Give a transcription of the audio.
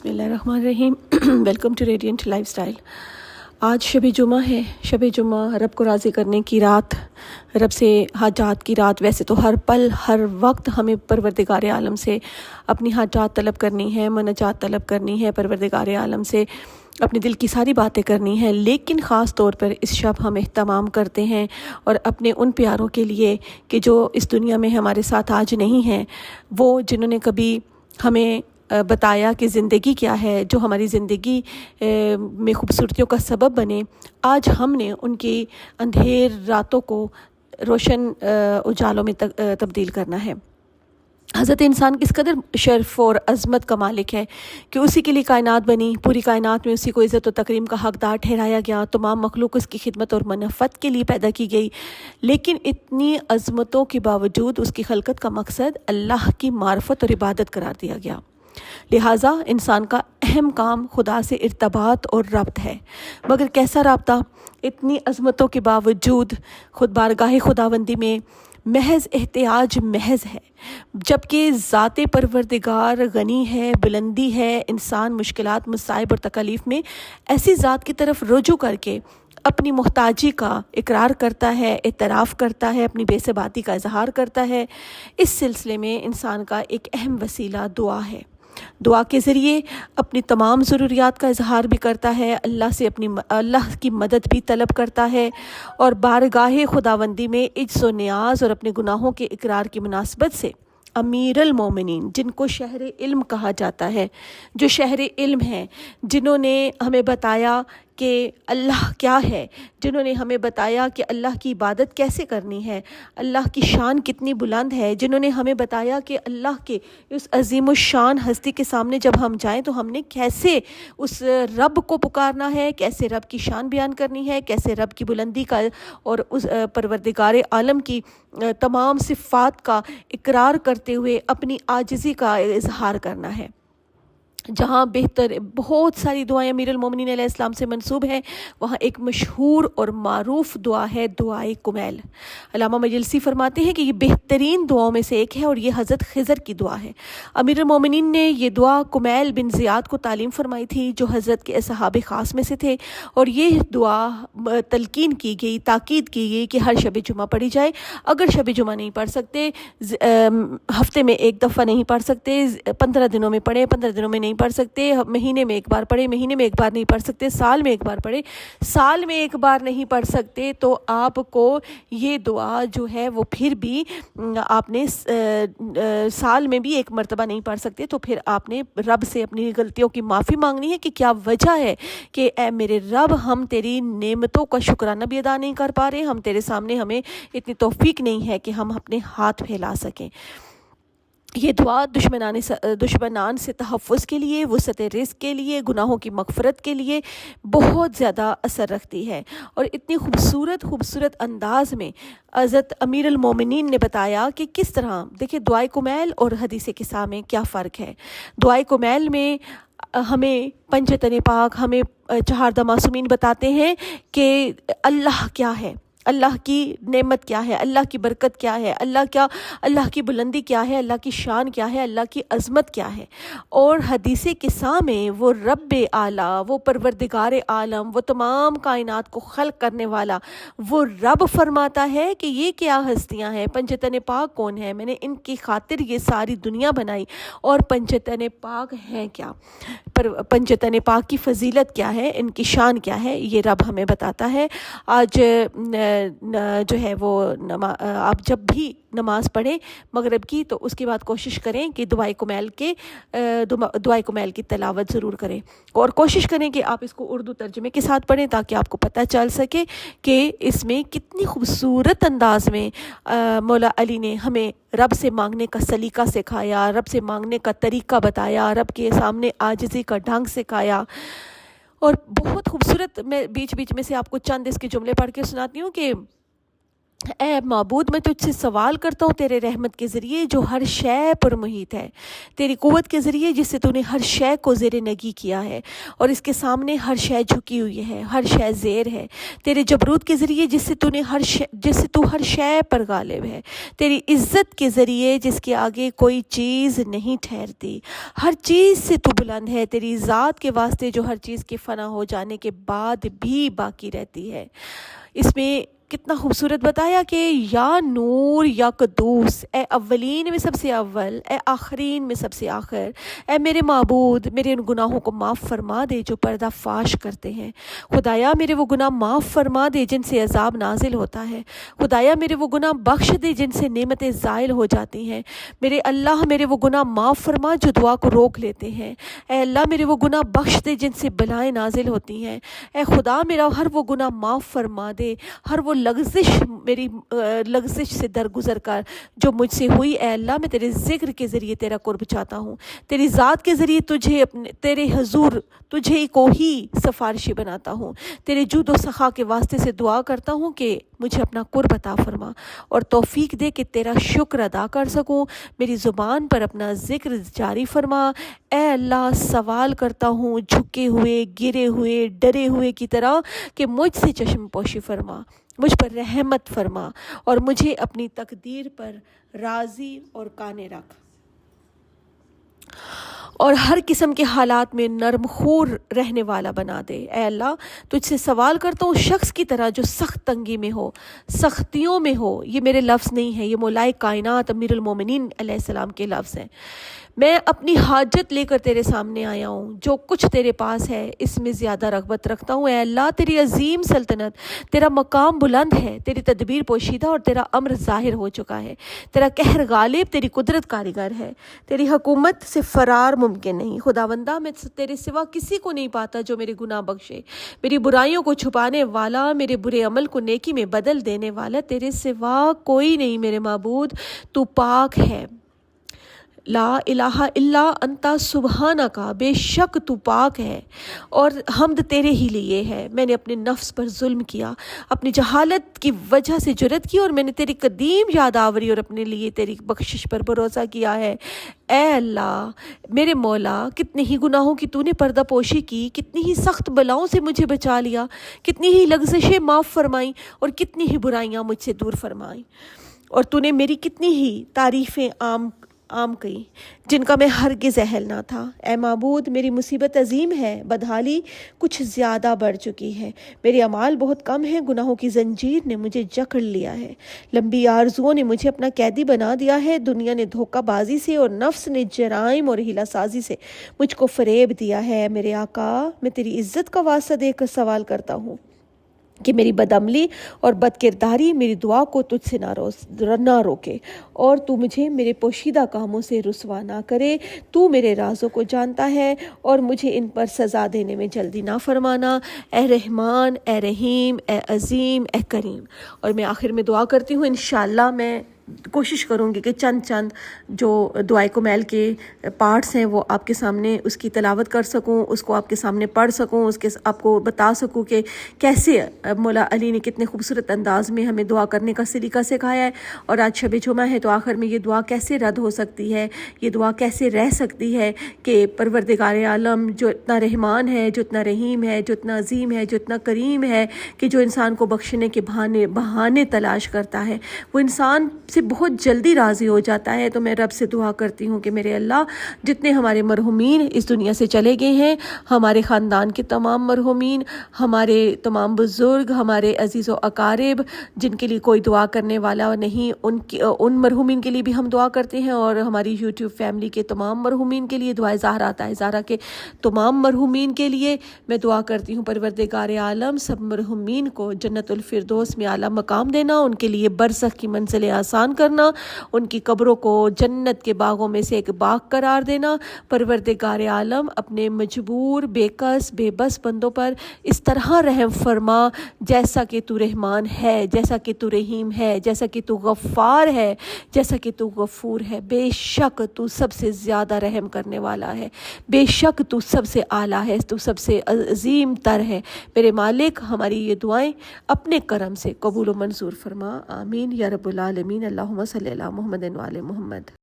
بسم اللہ الرحمن الرحیم۔ Welcome to radiant life style. آج شب جمعہ ہے۔ شب جمعہ رب کو راضی کرنے کی رات، رب سے حاجات کی رات۔ ویسے تو ہر پل ہر وقت ہمیں پروردگار عالم سے اپنی حاجات طلب کرنی ہے، مناجات طلب کرنی ہے، پروردگار عالم سے اپنے دل کی ساری باتیں کرنی ہیں، لیکن خاص طور پر اس شب ہم اہتمام کرتے ہیں اور اپنے ان پیاروں کے لیے کہ جو اس دنیا میں ہمارے ساتھ آج نہیں ہیں، وہ جنہوں نے کبھی ہمیں بتایا کہ زندگی کیا ہے، جو ہماری زندگی میں خوبصورتیوں کا سبب بنے، آج ہم نے ان کی اندھیر راتوں کو روشن اجالوں میں تبدیل کرنا ہے۔ حضرت انسان کس قدر شرف اور عظمت کا مالک ہے کہ اسی کے لیے کائنات بنی، پوری کائنات میں اسی کو عزت و تکریم کا حقدار ٹھہرایا گیا، تمام مخلوق اس کی خدمت اور منفعت کے لیے پیدا کی گئی، لیکن اتنی عظمتوں کے باوجود اس کی خلقت کا مقصد اللہ کی معرفت اور عبادت قرار دیا گیا۔ لہٰذا انسان کا اہم کام خدا سے ارتباط اور ربط ہے، مگر کیسا رابطہ؟ اتنی عظمتوں کے باوجود خود بارگاہ خداوندی میں محض احتیاج محض ہے، جبکہ ذات پروردگار غنی ہے، بلندی ہے۔ انسان مشکلات، مصائب اور تکالیف میں ایسی ذات کی طرف رجوع کر کے اپنی محتاجی کا اقرار کرتا ہے، اعتراف کرتا ہے، اپنی بے ثباتی کا اظہار کرتا ہے۔ اس سلسلے میں انسان کا ایک اہم وسیلہ دعا ہے۔ دعا کے ذریعے اپنی تمام ضروریات کا اظہار بھی کرتا ہے، اللہ کی مدد بھی طلب کرتا ہے، اور بارگاہ خداوندی میں عجز و نیاز اور اپنے گناہوں کے اقرار کی مناسبت سے امیر المومنین، جن کو شہر علم کہا جاتا ہے، جو شہر علم ہیں، جنہوں نے ہمیں بتایا کہ اللہ کیا ہے، جنہوں نے ہمیں بتایا کہ اللہ کی عبادت کیسے کرنی ہے، اللہ کی شان کتنی بلند ہے، جنہوں نے ہمیں بتایا کہ اللہ کے اس عظیم الشان ہستی کے سامنے جب ہم جائیں تو ہم نے کیسے اس رب کو پکارنا ہے، کیسے رب کی شان بیان کرنی ہے، کیسے رب کی بلندی کا اور اس پروردگار عالم کی تمام صفات کا اقرار کرتے ہوئے اپنی عاجزی کا اظہار کرنا ہے۔ جہاں بہت ساری دعائیں امیر المومنین علیہ السلام سے منسوب ہیں، وہاں ایک مشہور اور معروف دعا ہے دعائے کمیل۔ علامہ مجلسی فرماتے ہیں کہ یہ بہترین دعاؤں میں سے ایک ہے اور یہ حضرت خضر کی دعا ہے۔ امیر المومنین نے یہ دعا کمیل بن زیاد کو تعلیم فرمائی تھی، جو حضرت کے اصحاب خاص میں سے تھے، اور یہ دعا تلقین کی گئی، تاکید کی گئی کہ ہر شب جمعہ پڑھی جائے۔ اگر شب جمعہ نہیں پڑھ سکتے، ہفتے میں ایک دفعہ نہیں پڑھ سکتے، 15 دنوں میں پڑھیں، 15 دنوں میں نہیں پڑھ سکتے، مہینے میں ایک بار پڑھے، مہینے میں ایک بار نہیں پڑھ سکتے، سال میں ایک بار پڑھے، سال میں ایک بار نہیں پڑھ سکتے، تو آپ کو یہ دعا جو ہے وہ پھر بھی آپ نے سال میں بھی ایک مرتبہ نہیں پڑھ سکتے، تو پھر آپ نے رب سے اپنی غلطیوں کی معافی مانگنی ہے کہ کیا وجہ ہے کہ اے میرے رب، ہم تیری نعمتوں کا شکرانہ بھی ادا نہیں کر پا رہے، ہم تیرے سامنے، ہمیں اتنی توفیق نہیں ہے کہ ہم اپنے ہاتھ پھیلا سکیں۔ یہ دعا دشمنان سے تحفظ کے لیے، وسعت رزق کے لیے، گناہوں کی مغفرت کے لیے بہت زیادہ اثر رکھتی ہے، اور اتنی خوبصورت انداز میں حضرت امیر المومنین نے بتایا کہ کس طرح، دیکھیں دعائے کمیل اور حدیث قصہ میں کیا فرق ہے۔ دعائے کمیل میں ہمیں پنجتن پاک، ہمیں چہاردہ معصومین بتاتے ہیں کہ اللہ کیا ہے، اللہ کی نعمت کیا ہے، اللہ کی برکت کیا ہے، اللہ کی بلندی کیا ہے، اللہ کی شان کیا ہے، اللہ کی عظمت کیا ہے۔ اور حدیث قصہ میں وہ رب اعلیٰ، وہ پروردگار عالم، وہ تمام کائنات کو خلق کرنے والا وہ رب فرماتا ہے کہ یہ کیا ہستیاں ہیں، پنجتن پاک کون ہے، میں نے ان کی خاطر یہ ساری دنیا بنائی، اور پنجتن پاک ہیں کیا، پنجتن پاک کی فضیلت کیا ہے، ان کی شان کیا ہے، یہ رب ہمیں بتاتا ہے۔ آج جو ہے وہ آپ جب بھی نماز پڑھیں مغرب کی، تو اس کے بعد کوشش کریں کہ دعائے کمیل کی تلاوت ضرور کریں، اور کوشش کریں کہ آپ اس کو اردو ترجمے کے ساتھ پڑھیں تاکہ آپ کو پتہ چل سکے کہ اس میں کتنی خوبصورت انداز میں مولا علی نے ہمیں رب سے مانگنے کا سلیقہ سکھایا، رب سے مانگنے کا طریقہ بتایا، رب کے سامنے عاجزی کا ڈھنگ سکھایا۔ اور بہت خوبصورت، میں بیچ میں سے آپ کو چند اس کے جملے پڑھ کے سناتی ہوں کہ اے معبود میں تجھ سے سوال کرتا ہوں تیرے رحمت کے ذریعے جو ہر شے پر محیط ہے، تیری قوت کے ذریعے جس سے تو نے ہر شے کو زیر نگی کیا ہے اور اس کے سامنے ہر شے جھکی ہوئی ہے، ہر شے زیر ہے، تیرے جبروت کے ذریعے جس سے تو ہر شے پر غالب ہے، تیری عزت کے ذریعے جس کے آگے کوئی چیز نہیں ٹھہرتی، ہر چیز سے تو بلند ہے، تیری ذات کے واسطے جو ہر چیز کے فنا ہو جانے کے بعد بھی باقی رہتی ہے۔ اس میں کتنا خوبصورت بتایا کہ یا نور یا قدوس، اے اولین میں سب سے اول، اے آخرین میں سب سے آخر، اے میرے معبود میرے ان گناہوں کو معاف فرما دے جو پردہ فاش کرتے ہیں، خدایا میرے وہ گناہ معاف فرما دے جن سے عذاب نازل ہوتا ہے، خدایا میرے وہ گناہ بخش دے جن سے نعمتیں زائل ہو جاتی ہیں، میرے اللہ میرے وہ گناہ معاف فرما جو دعا کو روک لیتے ہیں، اے اللہ میرے وہ گناہ بخش دے جن سے بلائیں نازل ہوتی ہیں، اے خدا میرا ہر وہ گناہ معاف فرما دے، ہر وہ لغزش میری لغزش سے درگزر کر جو مجھ سے ہوئی، اے اللہ میں تیرے ذکر کے ذریعے تیرا قرب چاہتا ہوں، تیری ذات کے ذریعے تیرے حضور تجھے کو ہی سفارشی بناتا ہوں، تیرے جود و سخا کے واسطے سے دعا کرتا ہوں کہ مجھے اپنا قرب عطا فرما اور توفیق دے کہ تیرا شکر ادا کر سکوں، میری زبان پر اپنا ذکر جاری فرما۔ اے اللہ سوال کرتا ہوں جھکے ہوئے گرے ہوئے ڈرے ہوئے کی طرح کہ مجھ سے چشم پوشی فرما، مجھ پر رحمت فرما اور مجھے اپنی تقدیر پر راضی اور قانع رکھ اور ہر قسم کے حالات میں نرم خور رہنے والا بنا دے۔ اے اللہ تجھ سے سوال کرتا ہوں شخص کی طرح جو سخت تنگی میں ہو، سختیوں میں ہو، یہ میرے لفظ نہیں ہیں، یہ مولائے کائنات امیر المومنین علیہ السلام کے لفظ ہیں۔ میں اپنی حاجت لے کر تیرے سامنے آیا ہوں، جو کچھ تیرے پاس ہے اس میں زیادہ رغبت رکھتا ہوں۔ اے اللہ تیری عظیم سلطنت، تیرا مقام بلند ہے، تیری تدبیر پوشیدہ اور تیرا امر ظاہر ہو چکا ہے، تیرا قہر غالب، تیری قدرت کارگر ہے، تیری حکومت سے فرار ممکن نہیں۔ خداوندہ میں تیرے سوا کسی کو نہیں پاتا جو میرے گناہ بخشے، میری برائیوں کو چھپانے والا، میرے برے عمل کو نیکی میں بدل دینے والا تیرے سوا کوئی نہیں۔ میرے معبود تو پاک ہے، لا الہ الا انتا سبحانک، بے شک تو پاک ہے اور حمد تیرے ہی لیے ہے۔ میں نے اپنے نفس پر ظلم کیا، اپنی جہالت کی وجہ سے جرت کی اور میں نے تیری قدیم یاد آوری اور اپنے لیے تیری بخشش پر بھروسہ کیا ہے۔ اے اللہ میرے مولا کتنے ہی گناہوں کی تو نے پردہ پوشی کی، کتنی ہی سخت بلاؤں سے مجھے بچا لیا، کتنی ہی لغزشیں معاف فرمائیں اور کتنی ہی برائیاں مجھ سے دور فرمائیں، اور تو نے میری کتنی ہی تعریفیں عام کہیں جن کا میں ہرگز اہل نہ تھا۔ اے معبود میری مصیبت عظیم ہے، بدحالی کچھ زیادہ بڑھ چکی ہے، میرے اعمال بہت کم ہیں، گناہوں کی زنجیر نے مجھے جکڑ لیا ہے، لمبی آرزوؤں نے مجھے اپنا قیدی بنا دیا ہے، دنیا نے دھوکہ بازی سے اور نفس نے جرائم اور ہیلہ سازی سے مجھ کو فریب دیا ہے۔ میرے آقا میں تیری عزت کا واسطہ دے کر سوال کرتا ہوں کہ میری بدعملی اور بد کرداری میری دعا کو تجھ سے نہ روکے اور تو مجھے میرے پوشیدہ کاموں سے رسوا نہ کرے۔ تو میرے رازوں کو جانتا ہے اور مجھے ان پر سزا دینے میں جلدی نہ فرمانا۔ اے رحمان، اے رحیم، اے عظیم، اے کریم۔ اور میں آخر میں دعا کرتی ہوں، انشاءاللہ میں کوشش کروں گی کہ چند جو دعائے کمیل کے پارٹس ہیں وہ آپ کے سامنے اس کی تلاوت کر سکوں، اس کو آپ کے سامنے پڑھ سکوں، اس کے آپ کو بتا سکوں کہ کیسے مولا علی نے کتنے خوبصورت انداز میں ہمیں دعا کرنے کا سلیقہ سکھایا ہے، اور آج شب جمعہ ہے تو آخر میں یہ دعا کیسے رد ہو سکتی ہے، یہ دعا کیسے رہ سکتی ہے کہ پروردگار عالم جو اتنا رحمان ہے، جو اتنا رحیم ہے، جو اتنا عظیم ہے، جو اتنا کریم ہے کہ جو انسان کو بخشنے کے بہانے تلاش کرتا ہے، وہ انسان سے بہت جلدی راضی ہو جاتا ہے۔ تو میں رب سے دعا کرتی ہوں کہ میرے اللہ جتنے ہمارے مرحومین اس دنیا سے چلے گئے ہیں، ہمارے خاندان کے تمام مرحومین، ہمارے تمام بزرگ، ہمارے عزیز و اقارب جن کے لیے کوئی دعا کرنے والا نہیں، ان مرحومین کے لیے بھی ہم دعا کرتے ہیں، اور ہماری یوٹیوب فیملی کے تمام مرحومین کے لیے دعائے زہرا کے تمام مرحومین کے لیے میں دعا کرتی ہوں پروردگار عالم سب مرحومین کو جنت الفردوس میں اعلیٰ مقام دینا، ان کے لیے برزخ کی منزل آسان آسان کرنا، ان کی قبروں کو جنت کے باغوں میں سے ایک باغ قرار دینا۔ پروردگار عالم اپنے مجبور، بے کس، بے بس بندوں پر اس طرح رحم فرما جیسا کہ تو رحمان ہے، جیسا کہ تو رحیم ہے، جیسا کہ تو غفار ہے، جیسا کہ تو غفور ہے۔ بے شک تو سب سے زیادہ رحم کرنے والا ہے، بے شک تو سب سے اعلیٰ ہے، تو سب سے عظیم تر ہے۔ میرے مالک ہماری یہ دعائیں اپنے کرم سے قبول و منظور فرما، آمین یا رب العالمین۔ اللہم صلی علی محمد و آل محمد۔